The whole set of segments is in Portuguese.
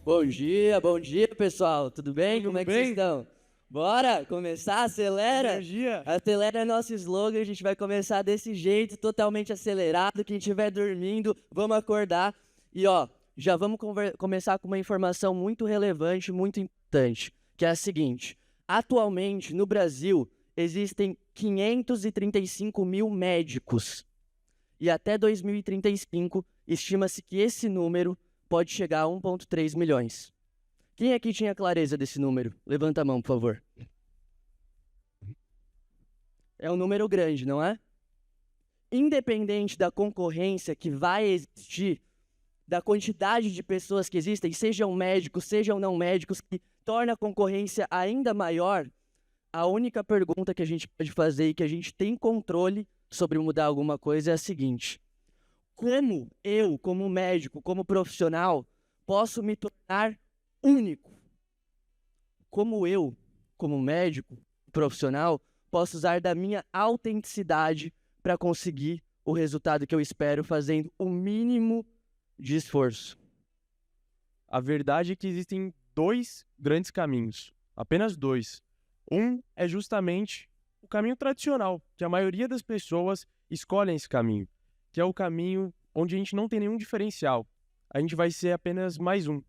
Bom dia, pessoal. Tudo bem? Como é que vocês bem? estão? Bora começar? Acelera! Energia. Acelera é nosso slogan. A gente vai começar desse jeito, totalmente acelerado. Quem estiver dormindo, vamos acordar. E ó, já vamos começar com uma informação muito relevante, muito importante, que é a seguinte: atualmente no Brasil existem 535 mil médicos. E até 2035, estima-se que esse número pode chegar a 1,3 milhões. Quem aqui tinha clareza desse número? Levanta a mão, por favor. É um número grande, não é? Independente da concorrência que vai existir, da quantidade de pessoas que existem, sejam médicos, sejam não médicos, que torna a concorrência ainda maior, a única pergunta que a gente pode fazer e que a gente tem controle sobre mudar alguma coisa é a seguinte: como eu, como médico, como profissional, posso me tornar único? Como eu, como médico, profissional, posso usar da minha autenticidade para conseguir o resultado que eu espero, fazendo o mínimo de esforço? A verdade é que existem dois grandes caminhos, apenas dois. Um é justamente o caminho tradicional, que a maioria das pessoas escolhem esse caminho, que é o caminho onde a gente não tem nenhum diferencial. A gente vai ser apenas mais um.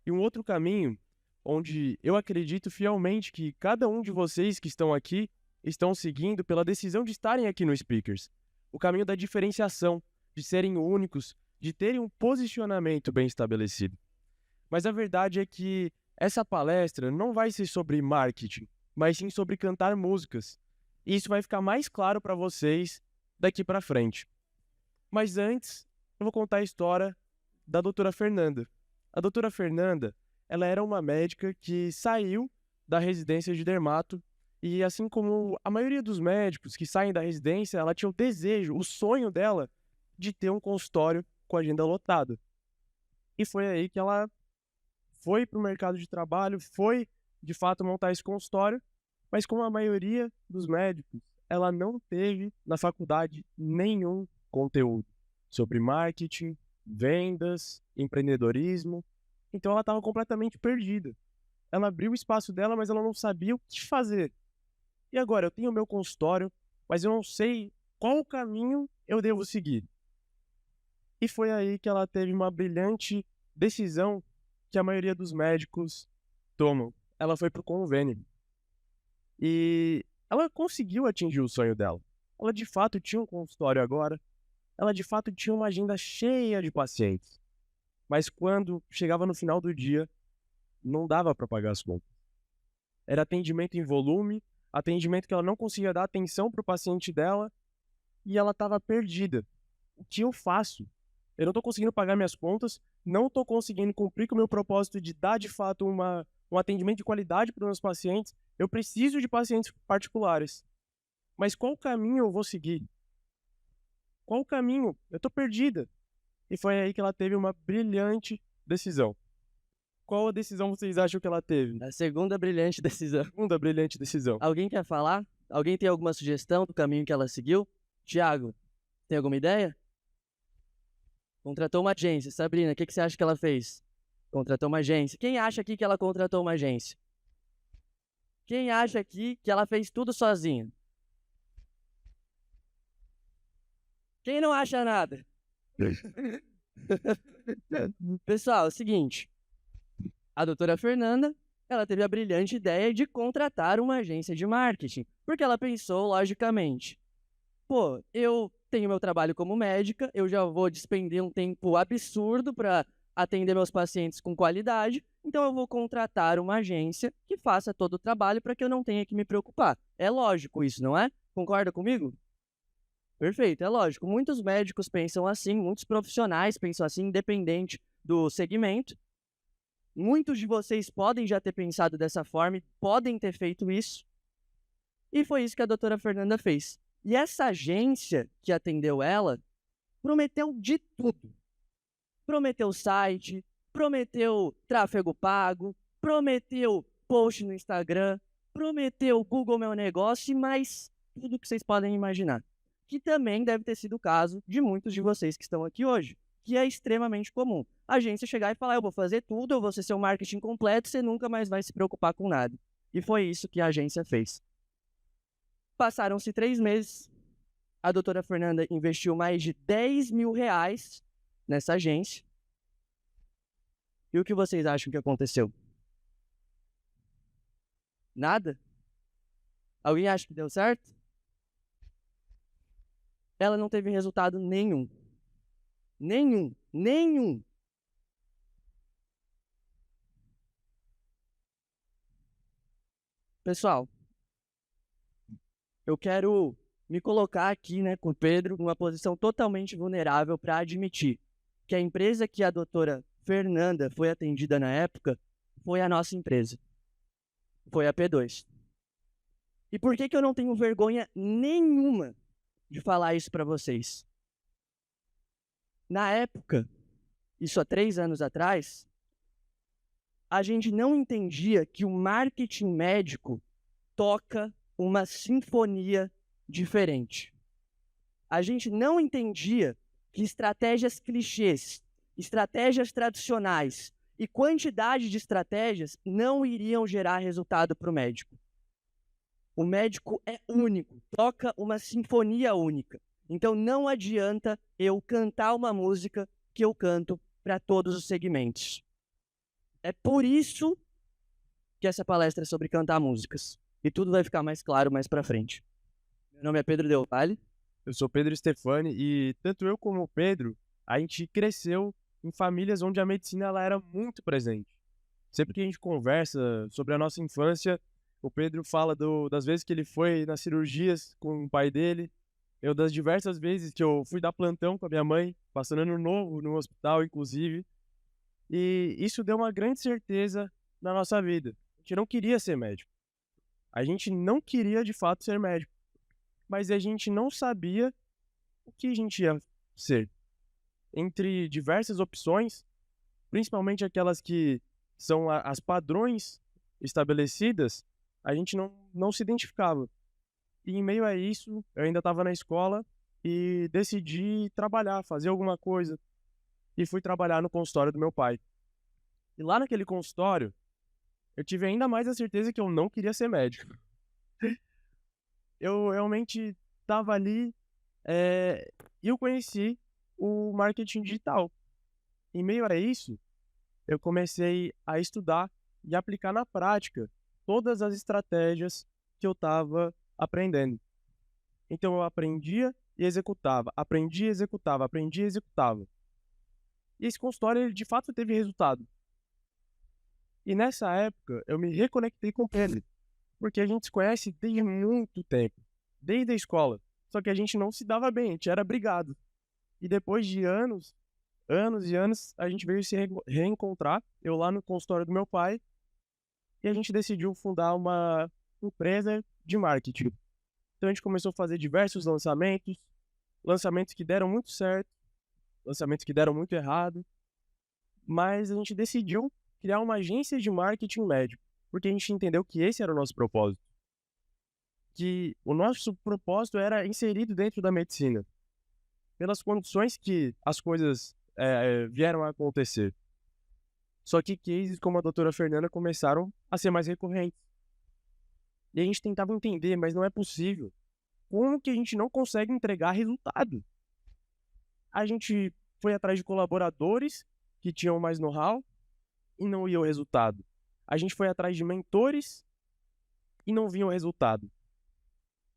E um outro caminho, onde eu acredito fielmente que cada um de vocês que estão aqui estão seguindo pela decisão de estarem aqui no Speakers. O caminho da diferenciação, de serem únicos, de terem um posicionamento bem estabelecido. Mas a verdade é que essa palestra não vai ser sobre marketing, mas sim sobre cantar músicas. E isso vai ficar mais claro para vocês daqui para frente. Mas antes, eu vou contar a história da doutora Fernanda. A doutora Fernanda, ela era uma médica que saiu da residência de dermato e, assim como a maioria dos médicos que saem da residência, ela tinha o desejo, o sonho dela de ter um consultório com agenda lotada. E foi aí que ela foi para o mercado de trabalho, foi de fato montar esse consultório, mas como a maioria dos médicos, ela não teve na faculdade nenhum conteúdo sobre marketing, vendas, empreendedorismo. Então ela estava completamente perdida. Ela abriu o espaço dela, mas ela não sabia o que fazer. E agora, eu tenho o meu consultório, mas eu não sei qual caminho eu devo seguir. E foi aí que ela teve uma brilhante decisão que a maioria dos médicos tomam. Ela foi pro convênio. E ela conseguiu atingir o sonho dela. Ela de fato tinha um consultório agora. Ela de fato tinha uma agenda cheia de pacientes. Mas quando chegava no final do dia, não dava para pagar as contas. Era atendimento em volume, atendimento que ela não conseguia dar atenção para o paciente dela e ela estava perdida. O que eu faço? Eu não estou conseguindo pagar minhas contas, não estou conseguindo cumprir com o meu propósito de dar de fato um atendimento de qualidade para os meus pacientes. Eu preciso de pacientes particulares. Mas qual caminho eu vou seguir? Qual caminho? Eu estou perdida. E foi aí que ela teve uma brilhante decisão. Qual a decisão vocês acham que ela teve? A segunda brilhante decisão. Segunda brilhante decisão. Alguém quer falar? Alguém tem alguma sugestão do caminho que ela seguiu? Tiago, tem alguma ideia? Contratou uma agência. Sabrina, o que você acha que ela fez? Contratou uma agência. Quem acha aqui que ela contratou uma agência? Quem acha aqui que ela fez tudo sozinha? Quem não acha nada? Pessoal, é o seguinte. A doutora Fernanda, ela teve a brilhante ideia de contratar uma agência de marketing. Porque ela pensou, logicamente, pô, eu tenho meu trabalho como médica, eu já vou despender um tempo absurdo para atender meus pacientes com qualidade, então eu vou contratar uma agência que faça todo o trabalho para que eu não tenha que me preocupar. É lógico isso, não é? Concorda comigo? Perfeito, é lógico. Muitos médicos pensam assim, muitos profissionais pensam assim, independente do segmento. Muitos de vocês podem já ter pensado dessa forma, e podem ter feito isso. E foi isso que a doutora Fernanda fez. E essa agência que atendeu ela prometeu de tudo. Prometeu site, prometeu tráfego pago, prometeu post no Instagram, prometeu Google Meu Negócio e mais tudo que vocês podem imaginar. Que também deve ter sido o caso de muitos de vocês que estão aqui hoje. que é extremamente comum. A agência chegar e falar, eu vou fazer tudo, eu vou ser seu marketing completo, você nunca mais vai se preocupar com nada. E foi isso que a agência fez. Passaram-se 3 meses, a doutora Fernanda investiu mais de R$ 10.000 nessa agência. E o que vocês acham que aconteceu? Nada? Alguém acha que deu certo? Ela não teve resultado nenhum. Nenhum. Pessoal, eu quero me colocar aqui, né, com o Pedro, numa posição totalmente vulnerável para admitir que a empresa que a doutora Fernanda foi atendida na época foi a nossa empresa. Foi a P2. E por que eu não tenho vergonha nenhuma de falar isso para vocês? Na época, isso há 3 anos atrás, a gente não entendia que o marketing médico toca uma sinfonia diferente. A gente não entendia que estratégias clichês, estratégias tradicionais e quantidade de estratégias não iriam gerar resultado para o médico. O médico é único, toca uma sinfonia única. Então não adianta eu cantar uma música que eu canto para todos os segmentos. É por isso que essa palestra é sobre cantar músicas. E tudo vai ficar mais claro mais para frente. Meu nome é Pedro Del Valle. Eu sou Pedro Stefani e tanto eu como o Pedro, a gente cresceu em famílias onde a medicina ela era muito presente. Sempre que a gente conversa sobre a nossa infância, o Pedro fala das vezes que ele foi nas cirurgias com o pai dele, eu das diversas vezes que eu fui dar plantão com a minha mãe, passando ano novo no hospital, inclusive. E isso deu uma grande certeza na nossa vida. A gente não queria ser médico. A gente não queria, de fato, ser médico. Mas a gente não sabia o que a gente ia ser. Entre diversas opções, principalmente aquelas que são as padrões estabelecidas, a gente não se identificava. E em meio a isso, eu ainda estava na escola e decidi trabalhar, fazer alguma coisa. E fui trabalhar no consultório do meu pai. E lá naquele consultório, eu tive ainda mais a certeza que eu não queria ser médico. Eu realmente estava ali e eu conheci o marketing digital. Em meio a isso, eu comecei a estudar e aplicar na prática todas as estratégias que eu estava aprendendo. Então eu aprendia e executava, aprendia e executava, aprendia e executava. E esse consultório, ele, de fato, teve resultado. E nessa época, eu me reconectei com o Pedro, porque a gente se conhece desde muito tempo, desde a escola. Só que a gente não se dava bem, a gente era brigado. E depois de anos e anos, a gente veio se reencontrar, eu lá no consultório do meu pai, e a gente decidiu fundar uma empresa de marketing. Então a gente começou a fazer diversos lançamentos que deram muito certo, lançamentos que deram muito errado, mas a gente decidiu criar uma agência de marketing médico, porque a gente entendeu que esse era o nosso propósito. Que o nosso propósito era inserido dentro da medicina, pelas condições que as coisas vieram a acontecer. Só que cases como a doutora Fernanda começaram a ser mais recorrentes. E a gente tentava entender, mas não é possível. Como que a gente não consegue entregar resultado? A gente foi atrás de colaboradores que tinham mais know-how e não ia o resultado. A gente foi atrás de mentores e não vinha o resultado.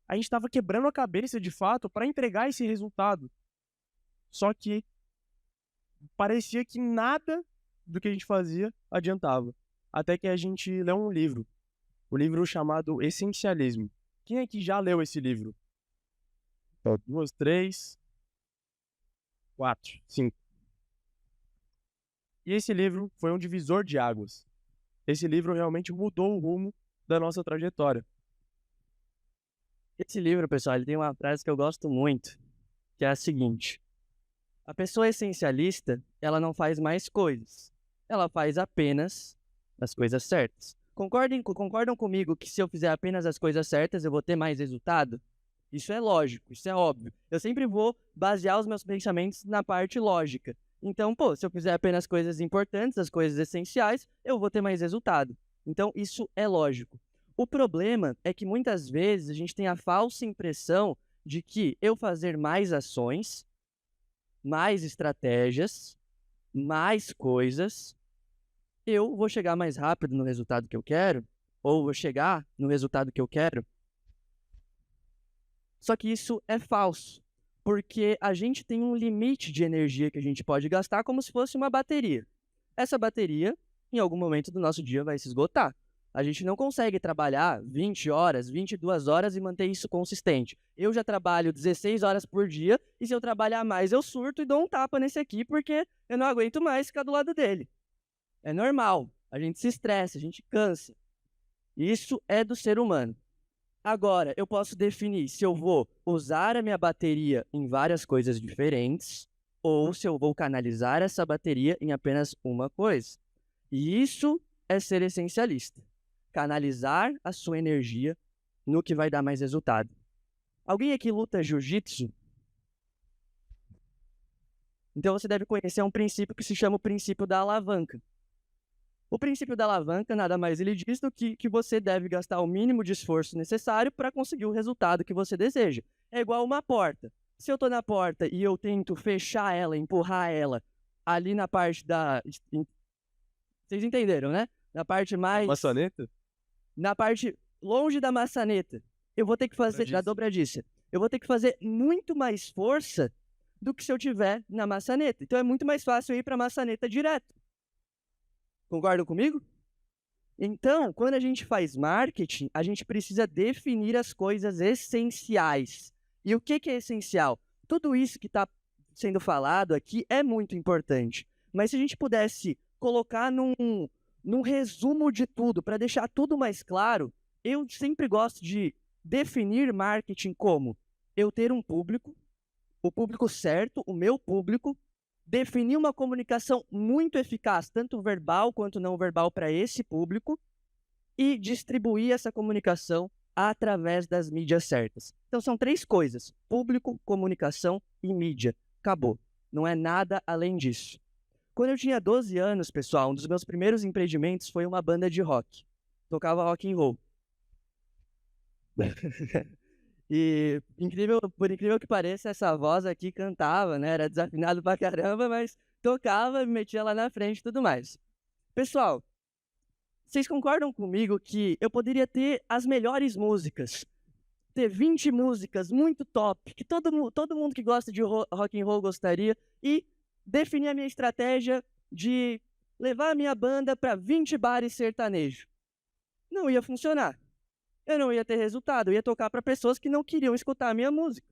A gente estava quebrando a cabeça, de fato, para entregar esse resultado. Só que parecia que nada do que a gente fazia adiantava. Até que a gente leu um livro. O livro chamado Essencialismo. Quem aqui já leu esse livro? 2, 3, 4, 5. E esse livro foi um divisor de águas. Esse livro realmente mudou o rumo da nossa trajetória. Esse livro, pessoal, ele tem uma frase que eu gosto muito, que é a seguinte: a pessoa essencialista, ela não faz mais coisas, ela faz apenas as coisas certas. Concordam comigo que se eu fizer apenas as coisas certas, eu vou ter mais resultado? Isso é lógico, isso é óbvio. Eu sempre vou basear os meus pensamentos na parte lógica. Então, pô, se eu fizer apenas coisas importantes, as coisas essenciais, eu vou ter mais resultado. Então, isso é lógico. O problema é que muitas vezes a gente tem a falsa impressão de que eu fazer mais ações, mais estratégias, mais coisas, eu vou chegar mais rápido no resultado que eu quero, ou vou chegar no resultado que eu quero. Só que isso é falso, porque a gente tem um limite de energia que a gente pode gastar como se fosse uma bateria. Essa bateria, em algum momento do nosso dia, vai se esgotar. A gente não consegue trabalhar 20 horas, 22 horas e manter isso consistente. Eu já trabalho 16 horas por dia e se eu trabalhar mais, eu surto e dou um tapa nesse aqui porque eu não aguento mais ficar do lado dele. É normal, a gente se estressa, a gente cansa. Isso é do ser humano. Agora, eu posso definir se eu vou usar a minha bateria em várias coisas diferentes ou se eu vou canalizar essa bateria em apenas uma coisa. E isso é ser essencialista. Canalizar a sua energia no que vai dar mais resultado. Alguém aqui luta jiu-jitsu? Então você deve conhecer um princípio que se chama o princípio da alavanca. O princípio da alavanca nada mais ele diz do que você deve gastar o mínimo de esforço necessário para conseguir o resultado que você deseja. É igual uma porta. Se eu estou na porta e eu tento fechar ela, empurrar ela ali na parte da... Vocês entenderam, né? Na parte mais... Maçaneta? Na parte longe da maçaneta. Eu vou ter que fazer... Da dobradiça. Eu vou ter que fazer muito mais força do que se eu tiver na maçaneta. Então é muito mais fácil eu ir para a maçaneta direto. Concordam comigo? Então, quando a gente faz marketing, a gente precisa definir as coisas essenciais. E o que é essencial? Tudo isso que está sendo falado aqui é muito importante. Mas se a gente pudesse colocar num resumo de tudo, para deixar tudo mais claro, eu sempre gosto de definir marketing como eu ter um público, o público certo, o meu público, definir uma comunicação muito eficaz, tanto verbal quanto não verbal, para esse público e distribuir essa comunicação através das mídias certas. Então, são 3 coisas: público, comunicação e mídia. Acabou. Não é nada além disso. Quando eu tinha 12 anos, pessoal, um dos meus primeiros empreendimentos foi uma banda de rock. Tocava rock and roll. E, por incrível que pareça, essa voz aqui cantava, né? Era desafinado pra caramba, mas tocava, me metia lá na frente e tudo mais. Pessoal, vocês concordam comigo que eu poderia ter as melhores músicas? Ter 20 músicas muito top, que todo mundo que gosta de rock and roll gostaria, e definir a minha estratégia de levar a minha banda para 20 bares sertanejo. Não ia funcionar. Eu não ia ter resultado, eu ia tocar para pessoas que não queriam escutar a minha música.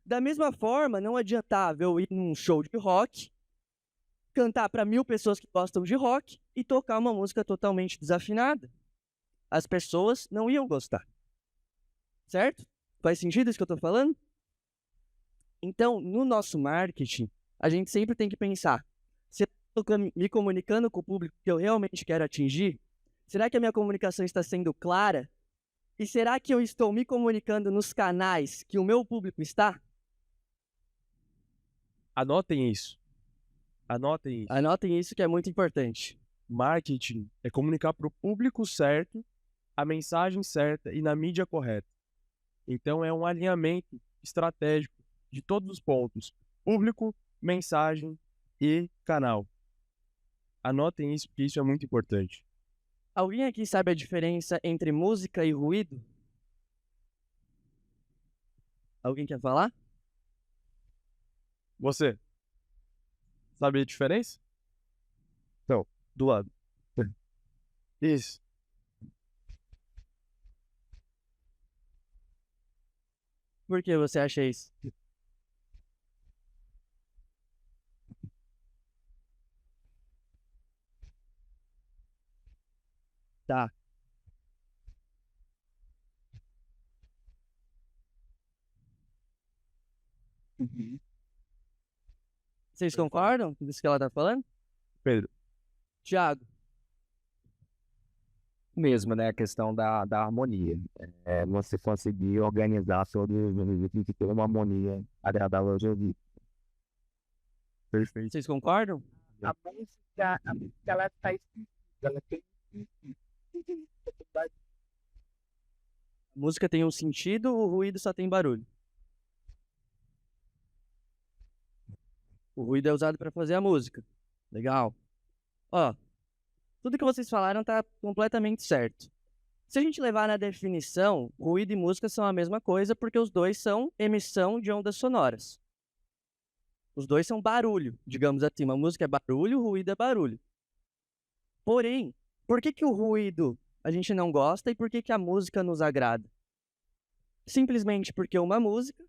Da mesma forma, não adiantava eu ir num show de rock, cantar para 1000 pessoas que gostam de rock e tocar uma música totalmente desafinada. As pessoas não iam gostar. Certo? Faz sentido isso que eu estou falando? Então, no nosso marketing, a gente sempre tem que pensar: se eu estou me comunicando com o público que eu realmente quero atingir, será que a minha comunicação está sendo clara? E será que eu estou me comunicando nos canais que o meu público está? Anotem isso. Anotem isso. Anotem isso, que é muito importante. Marketing é comunicar para o público certo, a mensagem certa e na mídia correta. Então é um alinhamento estratégico de todos os pontos: público, mensagem e canal. Anotem isso, porque isso é muito importante. Alguém aqui sabe a diferença entre música e ruído? Alguém quer falar? Você sabe a diferença? Então, do lado. Isso. Por que você acha isso? Tá. Vocês concordam com isso que ela está falando? Pedro. Thiago. Mesmo, né? A questão da harmonia. Você conseguir organizar todo o que ter uma harmonia agradável ao ouvir. Perfeito. Vocês concordam? A música ela tá escrita, ela tem A música tem um sentido, o ruído só tem barulho. O ruído é usado para fazer a música. Legal. Ó, tudo que vocês falaram tá completamente certo. Se a gente levar na definição, ruído e música são a mesma coisa porque os dois são emissão de ondas sonoras. Os dois são barulho, digamos assim. Uma música é barulho, o ruído é barulho. Porém, por que o ruído a gente não gosta e por que a música nos agrada? Simplesmente porque uma música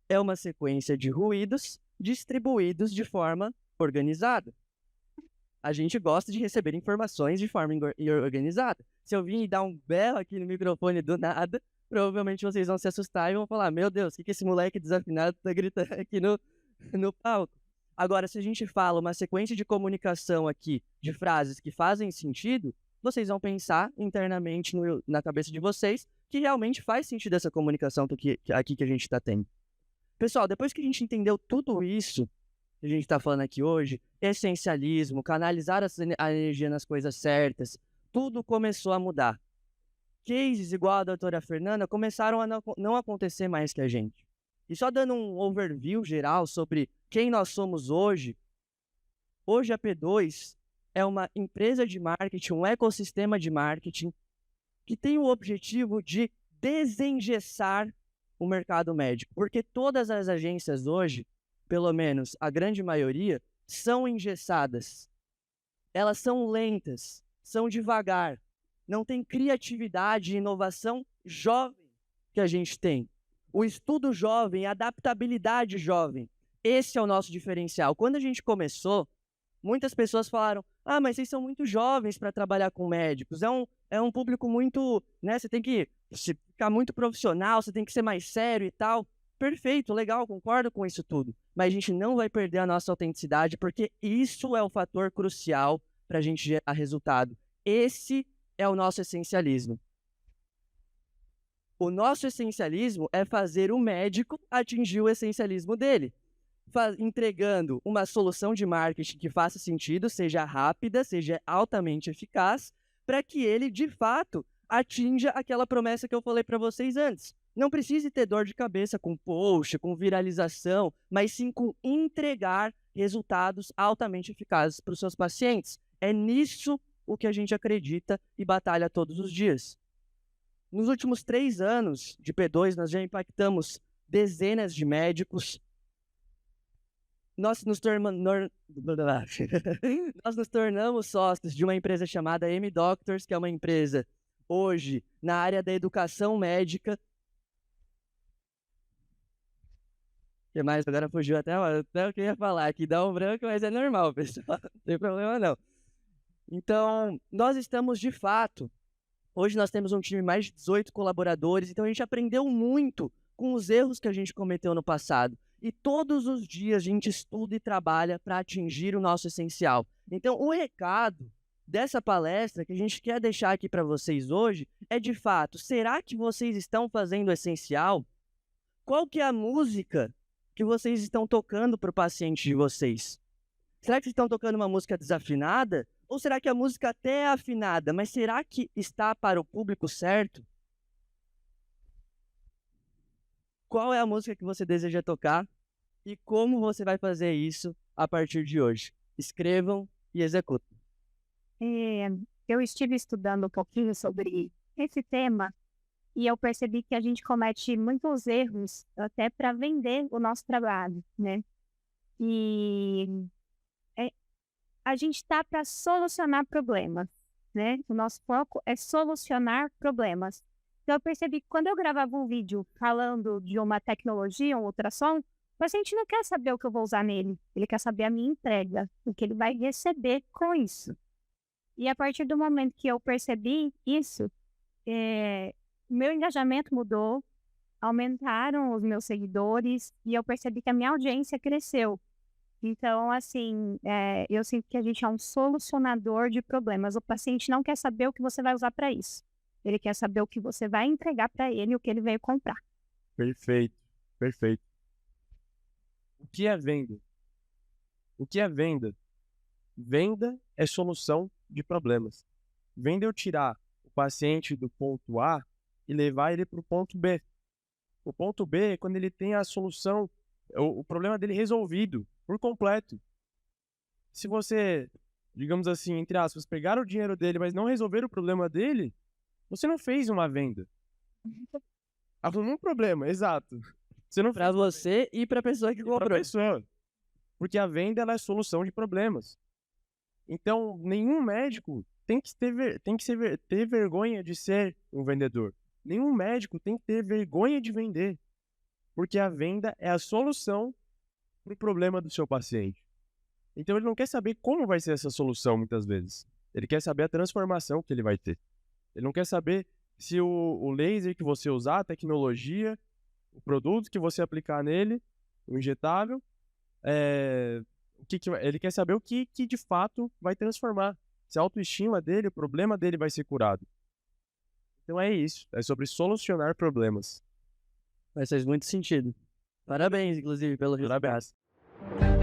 é uma sequência de ruídos distribuídos de forma organizada. A gente gosta de receber informações de forma organizada. Se eu vir e dar um berro aqui no microfone do nada, provavelmente vocês vão se assustar e vão falar: meu Deus, o que esse moleque desafinado tá gritando aqui no palco? Agora, se a gente fala uma sequência de comunicação aqui, de frases que fazem sentido, vocês vão pensar internamente na cabeça de vocês que realmente faz sentido essa comunicação aqui que a gente está tendo. Pessoal, depois que a gente entendeu tudo isso que a gente está falando aqui hoje, essencialismo, canalizar a energia nas coisas certas, tudo começou a mudar. Cases igual a doutora Fernanda começaram a não acontecer mais que a gente. E só dando um overview geral sobre quem nós somos hoje, hoje a P2 é uma empresa de marketing, um ecossistema de marketing que tem o objetivo de desengessar o mercado médico, porque todas as agências hoje, pelo menos a grande maioria, são engessadas. Elas são lentas, são devagar, não tem criatividade e inovação jovem que a gente tem. O estudo jovem, a adaptabilidade jovem, esse é o nosso diferencial. Quando a gente começou, muitas pessoas falaram: ah, mas vocês são muito jovens para trabalhar com médicos, é um público muito, né, você tem que ficar muito profissional, você tem que ser mais sério e tal. Perfeito, legal, concordo com isso tudo. Mas a gente não vai perder a nossa autenticidade, porque isso é o fator crucial para a gente gerar resultado. Esse é o nosso essencialismo. O nosso essencialismo é fazer o médico atingir o essencialismo dele, entregando uma solução de marketing que faça sentido, seja rápida, seja altamente eficaz, para que ele, de fato, atinja aquela promessa que eu falei para vocês antes. Não precise ter dor de cabeça com post, com viralização, mas sim com entregar resultados altamente eficazes para os seus pacientes. É nisso o que a gente acredita e batalha todos os dias. Nos últimos 3 anos de P2, nós já impactamos dezenas de médicos. Nós nos tornamos sócios de uma empresa chamada M-Doctors, que é uma empresa hoje na área da educação médica. O que mais? Agora fugiu até o que eu ia falar aqui. Dá um branco, mas é normal, pessoal. Não tem problema não. Então, nós estamos de fato... Hoje nós temos um time de mais de 18 colaboradores, então a gente aprendeu muito com os erros que a gente cometeu no passado. E todos os dias a gente estuda e trabalha para atingir o nosso essencial. Então, o recado dessa palestra que a gente quer deixar aqui para vocês hoje é, de fato, será que vocês estão fazendo o essencial? Qual que é a música que vocês estão tocando para o paciente de vocês? Será que vocês estão tocando uma música desafinada? Ou será que a música até é afinada, mas será que está para o público certo? Qual é a música que você deseja tocar e como você vai fazer isso a partir de hoje? Escrevam e executem. Eu estive estudando um pouquinho sobre esse tema e eu percebi que a gente comete muitos erros até para vender o nosso trabalho, né? E a gente está para solucionar problemas, né? O nosso foco é solucionar problemas. Então, eu percebi que quando eu gravava um vídeo falando de uma tecnologia, um ultrassom, o paciente não quer saber o que eu vou usar nele. Ele quer saber a minha entrega, o que ele vai receber com isso. E a partir do momento que eu percebi isso, meu engajamento mudou, aumentaram os meus seguidores e eu percebi que a minha audiência cresceu. Então, assim, eu sinto que a gente é um solucionador de problemas. O paciente não quer saber o que você vai usar para isso. Ele quer saber o que você vai entregar para ele e o que ele veio comprar. Perfeito, perfeito. O que é venda? O que é venda? Venda é solução de problemas. Venda é eu tirar o paciente do ponto A e levar ele para o ponto B. O ponto B é quando ele tem a solução, o problema dele resolvido por completo. Se você, digamos assim, entre aspas, pegar o dinheiro dele, mas não resolver o problema dele, você não fez uma venda. Arrumou um problema, exato. Você não Pra você e pra pessoa que para comprou. a pessoa. Porque a venda ela é solução de problemas. Então, nenhum médico tem que ter vergonha de ser um vendedor. Nenhum médico tem que ter vergonha de vender. Porque a venda é a solução para o problema do seu paciente. Então, ele não quer saber como vai ser essa solução, muitas vezes. Ele quer saber a transformação que ele vai ter. Ele não quer saber se o laser que você usar, a tecnologia, o produto que você aplicar nele, o injetável, ele quer saber o que de fato vai transformar. Se a autoestima dele, o problema dele vai ser curado. Então é isso. É sobre solucionar problemas. Faz muito sentido. Parabéns, inclusive, pelo resultado. Parabéns.